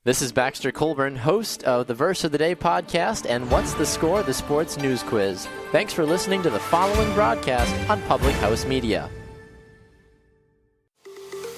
This is Baxter Colburn, host of the Verse of the Day podcast and What's the Score, the Sports News Quiz. Thanks for listening to the following broadcast on Public House Media.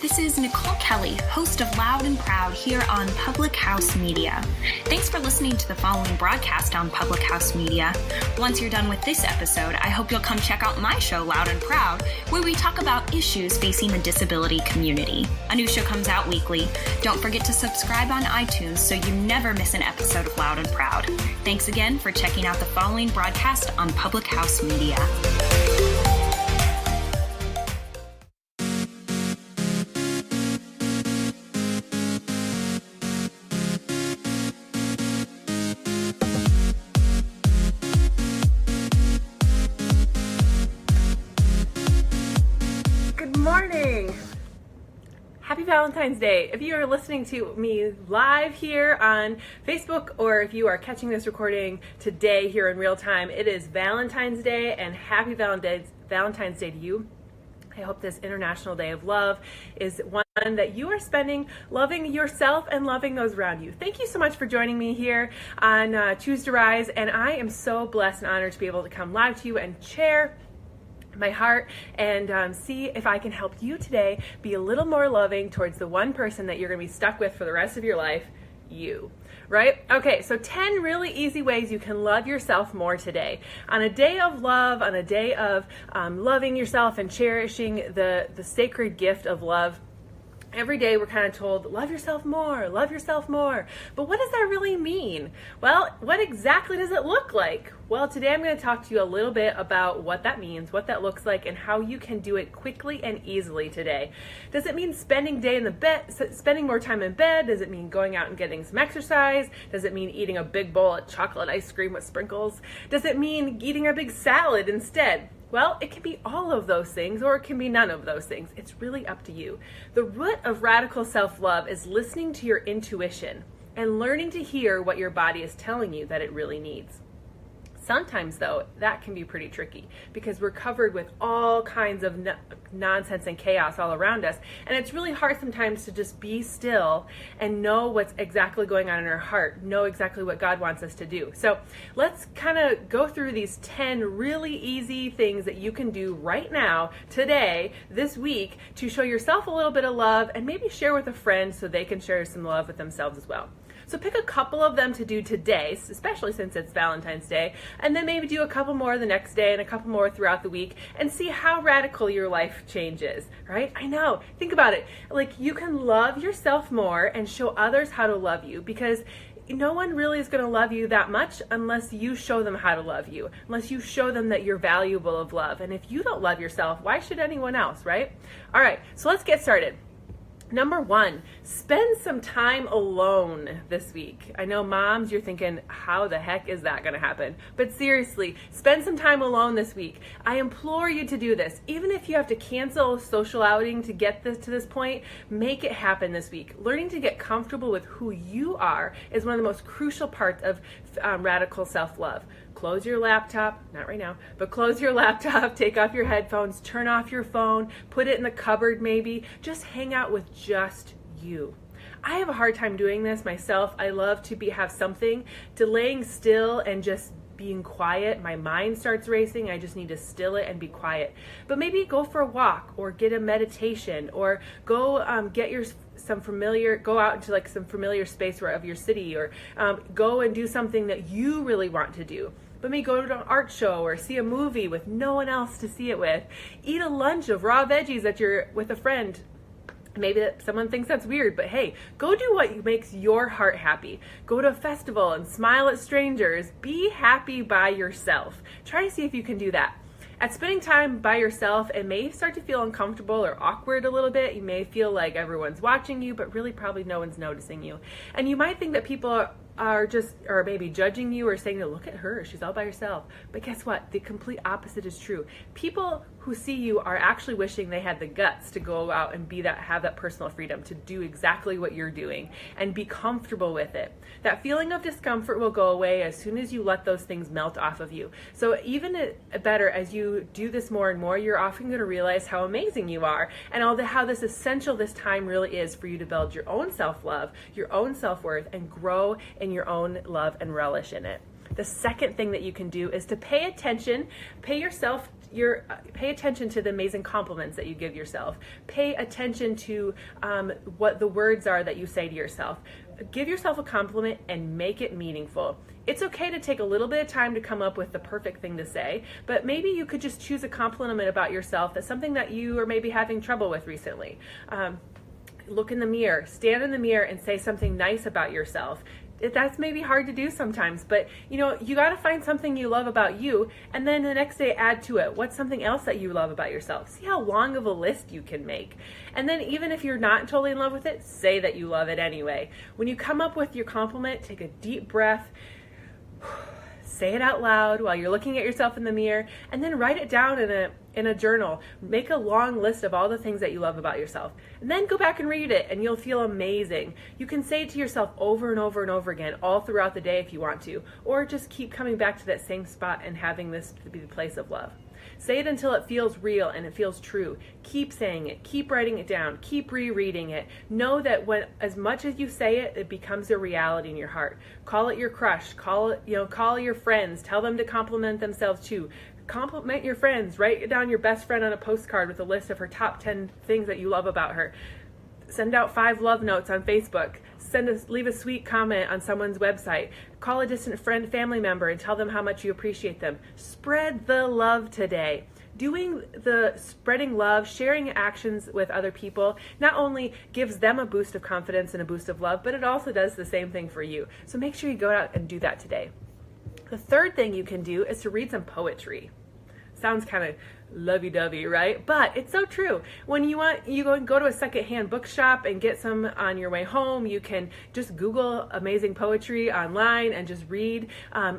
This is Nicole Kelly, host of Loud and Proud here on Public House Media. Thanks for listening to the following broadcast on Public House Media. Once you're done with this episode, I hope you'll come check out my show, Loud and Proud, where we talk about issues facing the disability community. A new show comes out weekly. Don't forget to subscribe on iTunes so you never miss an episode of Loud and Proud. Thanks again for checking out the following broadcast on Public House Media. Happy Valentine's Day. If you are listening to me live here on Facebook, or if you are catching this recording today here in real time, it is Valentine's Day, and happy Valentine's Day to you. I hope this International Day of Love is one that you are spending loving yourself and loving those around you. Thank you so much for joining me here on Choose to Rise, and I am so blessed and honored to be able to come live to you and share my heart and see if I can help you today be a little more loving towards the one person that you're going to be stuck with for the rest of your life, you. Right? Okay, so 10 really easy ways you can love yourself more today. On a day of love, on a day of loving yourself and cherishing the sacred gift of love, every day we're kind of told, love yourself more, love yourself more. But what does that really mean? Well, what exactly does it look like? Well, today I'm going to talk to you a little bit about what that means, what that looks like, and how you can do it quickly and easily today. Does it mean spending more time in bed? Does it mean going out and getting some exercise? Does it mean eating a big bowl of chocolate ice cream with sprinkles? Does it mean eating a big salad instead? Well, it can be all of those things, or it can be none of those things. It's really up to you. The root of radical self-love is listening to your intuition and learning to hear what your body is telling you that it really needs. Sometimes, though, that can be pretty tricky because we're covered with all kinds of nonsense and chaos all around us. And it's really hard sometimes to just be still and know what's exactly going on in our heart, know exactly what God wants us to do. So let's kind of go through these 10 really easy things that you can do right now, today, this week, to show yourself a little bit of love and maybe share with a friend so they can share some love with themselves as well. So pick a couple of them to do today, especially since it's Valentine's Day, and then maybe do a couple more the next day and a couple more throughout the week and see how radical your life changes, right? I know. Think about it. Like, you can love yourself more and show others how to love you, because no one really is going to love you that much unless you show them how to love you, unless you show them that you're valuable of love. And if you don't love yourself, why should anyone else, right? All right, so let's get started. Number 1, spend some time alone this week. I know moms, you're thinking, how the heck is that going to happen? But seriously, spend some time alone this week. I implore you to do this. Even if you have to cancel a social outing to get to this point, make it happen this week. Learning to get comfortable with who you are is one of the most crucial parts of radical self-love. Close your laptop, not right now, but close your laptop, take off your headphones, turn off your phone, put it in the cupboard maybe. Just hang out with just you. I have a hard time doing this myself. I love to have something to laying still and just being quiet. My mind starts racing. I just need to still it and be quiet. But maybe go for a walk or get a meditation or go go out into like some familiar space of your city, or go and do something that you really want to do. But maybe go to an art show or see a movie with no one else to see it with. Eat a lunch of raw veggies with a friend. Maybe someone thinks that's weird, but hey, go do what makes your heart happy. Go to a festival and smile at strangers. Be happy by yourself. Try to see if you can do that. At spending time by yourself, it may start to feel uncomfortable or awkward a little bit. You may feel like everyone's watching you, but really probably no one's noticing you. And you might think that people are maybe judging you or saying, look at her, she's all by herself. But guess what? The complete opposite is true. People who see you are actually wishing they had the guts to go out and have that personal freedom to do exactly what you're doing and be comfortable with it. That feeling of discomfort will go away as soon as you let those things melt off of you. So even better, as you do this more and more, you're often going to realize how amazing you are and how this essential this time really is for you to build your own self-love, your own self-worth, and grow in your own love and relish in it. The second thing that you can do is to pay attention to the amazing compliments that you give yourself. Pay attention to what the words are that you say to yourself. Give yourself a compliment and make it meaningful. It's okay to take a little bit of time to come up with the perfect thing to say, but maybe you could just choose a compliment about yourself that's something that you are maybe having trouble with recently. Look in the mirror, stand in the mirror and say something nice about yourself. That's maybe hard to do sometimes, but you got to find something you love about you, and then the next day add to it. What's something else that you love about yourself? See how long of a list you can make. And then even if you're not totally in love with it, say that you love it anyway. When you come up with your compliment, take a deep breath, say it out loud while you're looking at yourself in the mirror, and then write it down in a journal. Make a long list of all the things that you love about yourself, and then go back and read it, and you'll feel amazing. You can say it to yourself over and over and over again all throughout the day if you want to, or just keep coming back to that same spot and having this to be the place of love. Say it until it feels real and it feels true. Keep saying it. Keep writing it down. Keep rereading it. Know that as much as you say it, it becomes a reality in your heart. Call it your crush. Call your friends. Tell them to compliment themselves too. Compliment your friends. Write down your best friend on a postcard with a list of her top 10 things that you love about her. Send out 5 love notes on Facebook. Leave a sweet comment on someone's website. Call a distant friend, family member, and tell them how much you appreciate them. Spread the love today. Spreading love, sharing actions with other people, not only gives them a boost of confidence and a boost of love, but it also does the same thing for you. So make sure you go out and do that today. The third thing you can do is to read some poetry. Sounds kind of lovey-dovey, right? But it's so true. When you go to a secondhand bookshop and get some on your way home. You can just Google amazing poetry online and just read.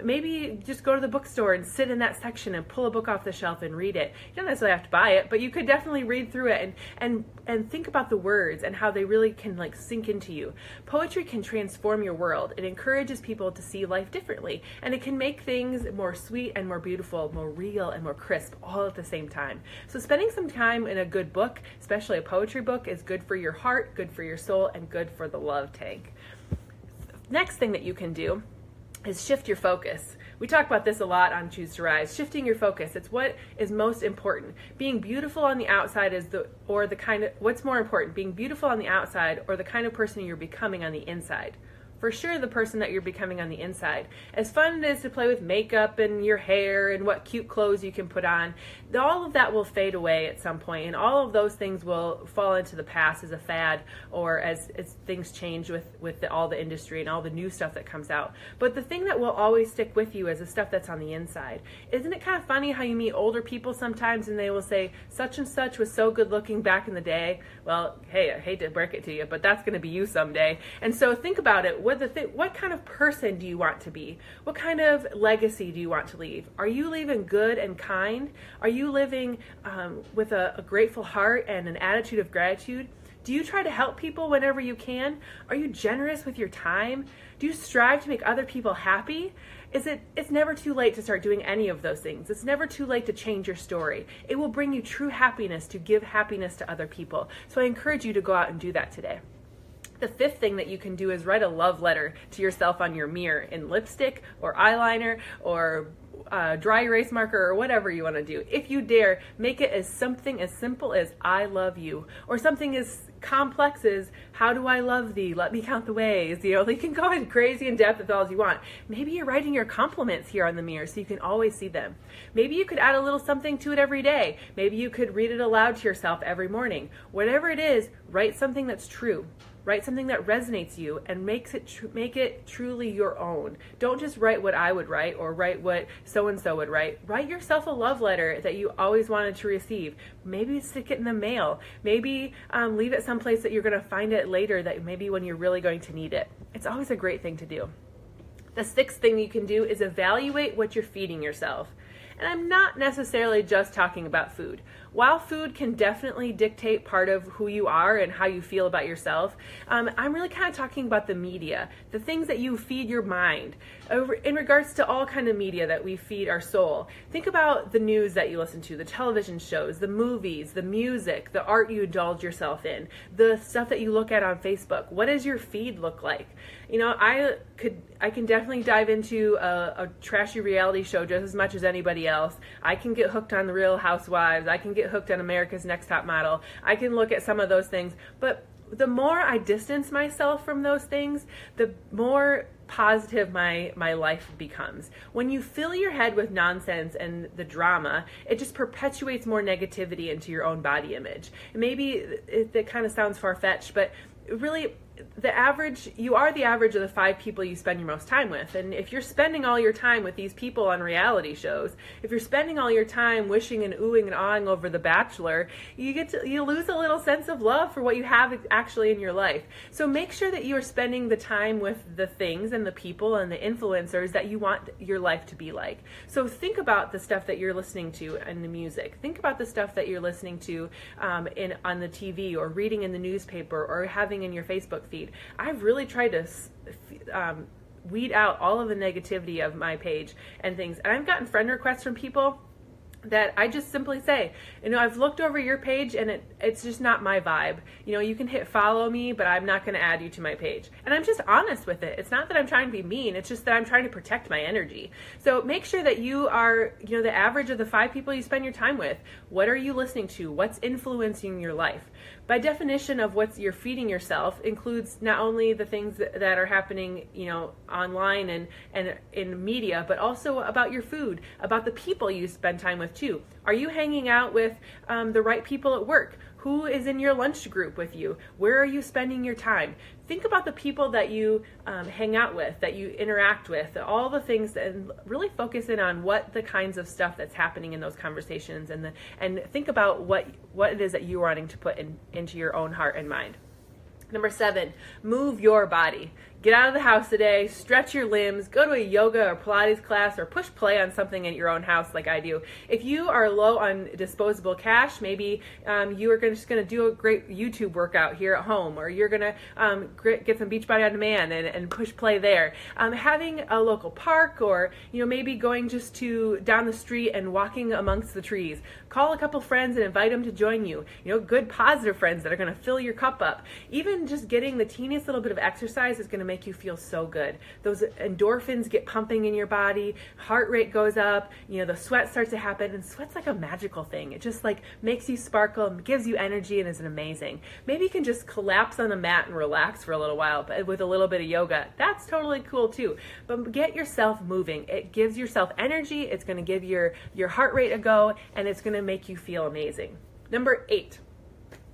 Maybe just go to the bookstore and sit in that section and pull a book off the shelf and read it. You don't necessarily have to buy it, but you could definitely read through it and think about the words and how they really can sink into you. Poetry can transform your world. It encourages people to see life differently, and it can make things more sweet and more beautiful, more real and more crisp, all at the same time. So spending some time in a good book, especially a poetry book, is good for your heart, good for your soul, and good for the love tank. Next thing that you can do is shift your focus. We talk about this a lot on Choose to Rise. Shifting your focus. It's what is most important. Being beautiful on the outside what's more important? Being beautiful on the outside or the kind of person you're becoming on the inside? For sure, the person that you're becoming on the inside. As fun it is to play with makeup and your hair and what cute clothes you can put on, all of that will fade away at some point, and all of those things will fall into the past as a fad or as things change with all the industry and all the new stuff that comes out. But the thing that will always stick with you is the stuff that's on the inside. Isn't it kind of funny how you meet older people sometimes and they will say, such and such was so good looking back in the day? Well, hey, I hate to break it to you, but that's going to be you someday. And so think about it. What kind of person do you want to be? What kind of legacy do you want to leave? Are you leaving good and kind? Are you living with a grateful heart and an attitude of gratitude? Do you try to help people whenever you can? Are you generous with your time? Do you strive to make other people happy? It's never too late to start doing any of those things. It's never too late to change your story. It will bring you true happiness to give happiness to other people. So I encourage you to go out and do that today. The fifth thing that you can do is write a love letter to yourself on your mirror in lipstick or eyeliner or dry erase marker or whatever you want to do. If you dare, make it as something as simple as I love you, or something as complex as how do I love thee? Let me count the ways. You can go in crazy in depth with all as you want. Maybe you're writing your compliments here on the mirror so you can always see them. Maybe you could add a little something to it every day. Maybe you could read it aloud to yourself every morning. Whatever it is, write something that's true. Write something that resonates you and make it truly your own. Don't just write what I would write or write what so-and-so would write. Write yourself a love letter that you always wanted to receive. Maybe stick it in the mail. Maybe leave it someplace that you're going to find it later, that maybe when you're really going to need it. It's always a great thing to do. The sixth thing you can do is evaluate what you're feeding yourself. And I'm not necessarily just talking about food. While food can definitely dictate part of who you are and how you feel about yourself, I'm really kind of talking about the media, the things that you feed your mind. In regards to all kind of media that we feed our soul, think about the news that you listen to, the television shows, the movies, the music, the art you indulge yourself in, the stuff that you look at on Facebook. What does your feed look like? You know, I can definitely dive into a trashy reality show just as much as anybody else. I can get hooked on The Real Housewives. I can get hooked on America's Next Top Model. I can look at some of those things. But the more I distance myself from those things, the more positive my life becomes. When you fill your head with nonsense and the drama, it just perpetuates more negativity into your own body image. And maybe that kind of sounds far-fetched, but really, you are the average of the 5 people you spend your most time with. And if you're spending all your time with these people on reality shows, if you're spending all your time wishing and oohing and awing over The Bachelor, you lose a little sense of love for what you have actually in your life. So make sure that you are spending the time with the things and the people and the influencers that you want your life to be like. So think about the stuff that you're listening to in the music. Think about the stuff that you're listening to on the TV or reading in the newspaper or having in your Facebook feed. I've really tried to weed out all of the negativity of my page and things. And I've gotten friend requests from people that I just simply say, you know, I've looked over your page and it's just not my vibe. You know, you can hit follow me, but I'm not going to add you to my page. And I'm just honest with it. It's not that I'm trying to be mean. It's just that I'm trying to protect my energy. So make sure that you are, you know, the average of the 5 people you spend your time with. What are you listening to? What's influencing your life? By definition of what you're feeding yourself includes not only the things that are happening, you know, online and in media, but also about your food, about the people you spend time with too. Are you hanging out with the right people at work? Who is in your lunch group with you? Where are you spending your time? Think about the people that you hang out with, that you interact with, all the things, and really focus in on what the kinds of stuff that's happening in those conversations, and think about what it is that you're wanting to put into your own heart and mind. Number 7, move your body. Get out of the house today, stretch your limbs, go to a yoga or Pilates class, or push play on something in your own house like I do. If you are low on disposable cash, maybe you are just going to do a great YouTube workout here at home, or you're going to get some Beachbody On Demand and push play there. Having a local park, or you know, maybe going just down the street and walking amongst the trees. Call a couple friends and invite them to join you. You know, good positive friends that are going to fill your cup up. Even just getting the teeniest little bit of exercise is going to make you feel so good. Those endorphins get pumping in your body, heart rate goes up, you know, the sweat starts to happen, and sweat's like a magical thing. It just like makes you sparkle and gives you energy and is amazing. Maybe you can just collapse on the mat and relax for a little while, but with a little bit of yoga. That's totally cool too. But get yourself moving. It gives yourself energy, it's going to give your heart rate a go, and it's going to make you feel amazing. Number 8.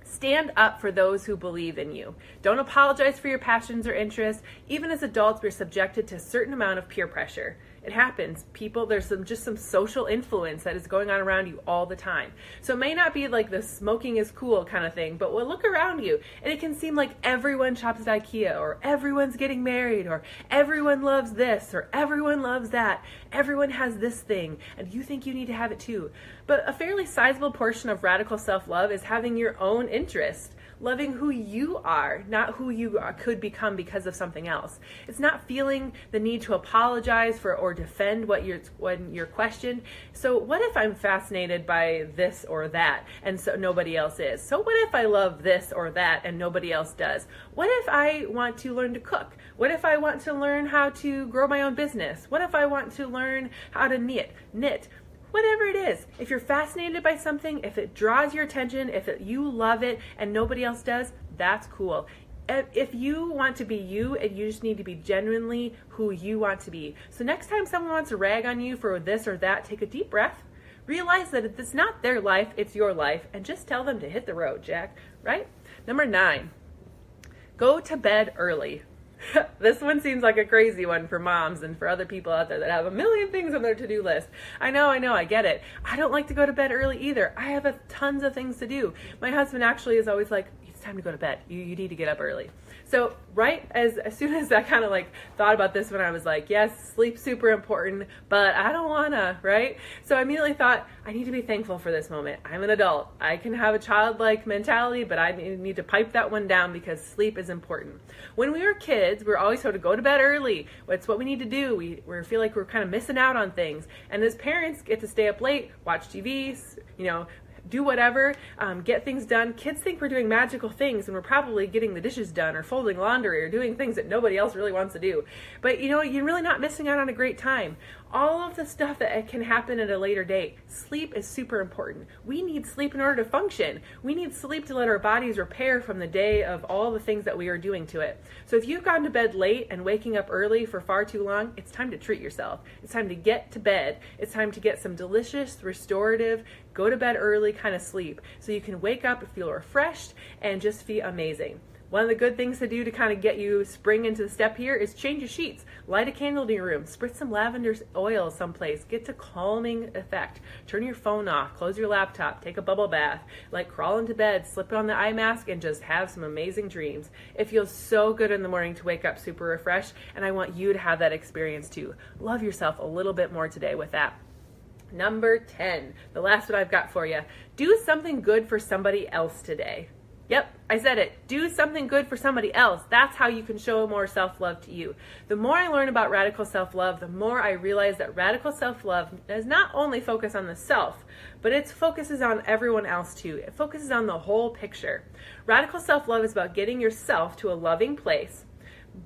Stand up for those who believe in you. Don't apologize for your passions or interests. Even as adults, we're subjected to a certain amount of peer pressure. It happens. There's some social influence that is going on around you all the time. So it may not be like the smoking is cool kind of thing, but we'll look around you and it can seem like everyone shops at IKEA, or everyone's getting married, or everyone loves this, or everyone loves that. Everyone has this thing and you think you need to have it too. But a fairly sizable portion of radical self-love is having your own interest. Loving who you are, not who you could become because of something else. It's not feeling the need to apologize for or defend when you're questioned. So what if I'm fascinated by this or that and so nobody else is? So what if I love this or that and nobody else does? What if I want to learn to cook? What if I want to learn how to grow my own business? What if I want to learn how to knit? Whatever it is, if you're fascinated by something, if it draws your attention, you love it and nobody else does, that's cool. If you want to be you, you just need to be genuinely who you want to be. So next time someone wants to rag on you for this or that, take a deep breath. Realize that it's not their life, it's your life, and just tell them to hit the road, Jack, right? Number 9, go to bed early. This one seems like a crazy one for moms and for other people out there that have a million things on their to-do list. I know, I get it. I don't like to go to bed early either. I have tons of things to do. My husband actually is always like, time to go to bed. You need to get up early. So right as soon as I kind of like thought about this, when I was like, yes, sleep super important, but I don't wanna, right? So I immediately thought, I need to be thankful for this moment. I'm an adult. I can have a childlike mentality, but I need to pipe that one down because sleep is important. When we were kids, we were always told to go to bed early. It's what we need to do. We feel like we're kind of missing out on things. And as parents, get to stay up late, watch TV, do whatever, get things done. Kids think we're doing magical things, and we're probably getting the dishes done or folding laundry or doing things that nobody else really wants to do. But you're really not missing out on a great time. All of the stuff that can happen at a later date, sleep is super important. We need sleep in order to function. We need sleep to let our bodies repair from the day of all the things that we are doing to it. So if you've gone to bed late and waking up early for far too long, it's time to treat yourself. It's time to get to bed. It's time to get some delicious, restorative, go to bed early kind of sleep so you can wake up and feel refreshed and just feel amazing. One of the good things to do to kind of get you spring into the step here is change your sheets. Light a candle in your room. Spritz some lavender oil someplace. Get to calming effect. Turn your phone off. Close your laptop. Take a bubble bath. Crawl into bed. Slip on the eye mask and just have some amazing dreams. It feels so good in the morning to wake up super refreshed, and I want you to have that experience too. Love yourself a little bit more today with that. Number 10, the last one I've got for you. Do something good for somebody else today. Yep, I said it. Do something good for somebody else. That's how you can show more self-love to you. The more I learn about radical self-love, the more I realize that radical self-love does not only focus on the self, but it focuses on everyone else too. It focuses on the whole picture. Radical self-love is about getting yourself to a loving place,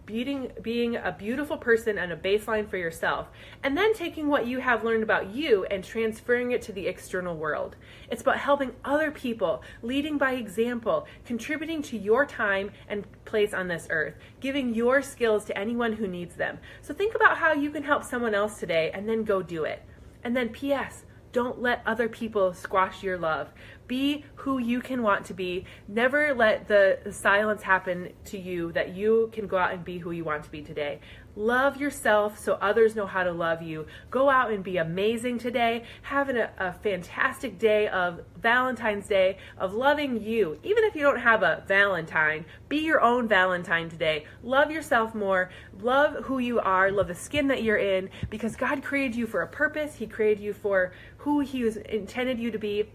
being a beautiful person and a baseline for yourself, and then taking what you have learned about you and transferring it to the external world. It's about helping other people, leading by example, contributing to your time and place on this earth, giving your skills to anyone who needs them. So think about how you can help someone else today and then go do it. And then P.S. Don't let other people squash your love. Be who you can want to be. Never let the silence happen to you that you can go out and be who you want to be today. Love yourself so others know how to love you. Go out and be amazing today. Have a fantastic day of Valentine's Day, of loving you. Even if you don't have a Valentine, be your own Valentine today. Love yourself more. Love who you are. Love the skin that you're in, because God created you for a purpose. He created you for who He was intended you to be.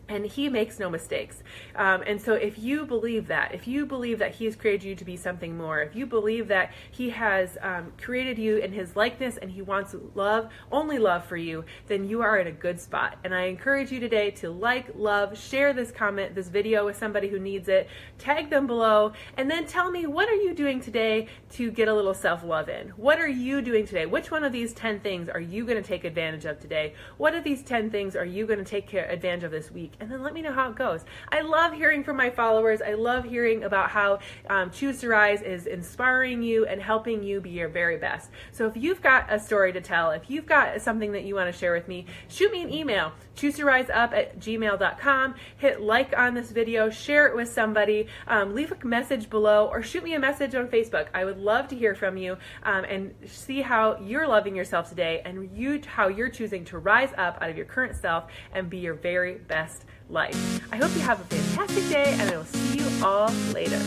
And He makes no mistakes. And so if you believe that He has created you to be something more, if you believe that He has created you in His likeness and He wants love, only love for you, then you are in a good spot. And I encourage you today to love, share this video with somebody who needs it, tag them below, and then tell me, what are you doing today to get a little self-love in? What are you doing today? Which one of these 10 things are you going to take advantage of today? What of these 10 things are you going to take advantage of this week? And then let me know how it goes. I love hearing from my followers. I love hearing about how Choose to Rise is inspiring you and helping you be your very best. So if you've got a story to tell, if you've got something that you want to share with me, shoot me an email, choosetoriseup@gmail.com. Hit like on this video, share it with somebody, leave a message below, or shoot me a message on Facebook. I would love to hear from you and see how you're loving yourself today and how you're choosing to rise up out of your current self and be your very best life. I hope you have a fantastic day, and I will see you all later.